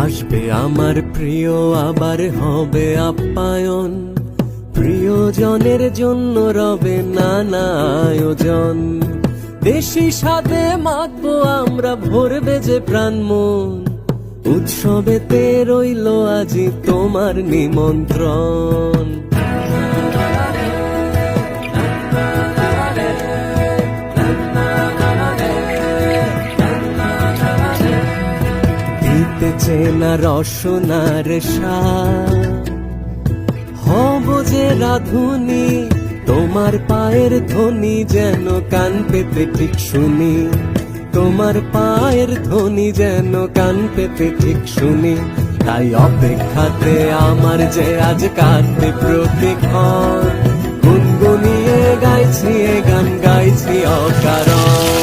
আসবে আমার প্রিয়, আবার হবে আপ্যায়ন, প্রিয়জনের জন্য রবে নানা আয়োজন। দেশি স্বাদে মাখবো আমরা, ভরবে যে প্রাণ মন, উৎসবেতে রইল আজি তোমার নিমন্ত্রণ। দিতে চেনা রসনার স্বাদ, হব যে রাধুনি, তোমার পায়ের ধ্বনি যেন কান পেতে ঠিক শুনি, তোমার পায়ের ধ্বনি যেন কান পেতে ঠিক শুনি। তাই অপেক্ষাতে আমার যে আজ কাটবে প্রতিক্ষণ, গুনগুনিয়ে গাইছি এ গান, গাইছি অকারণ।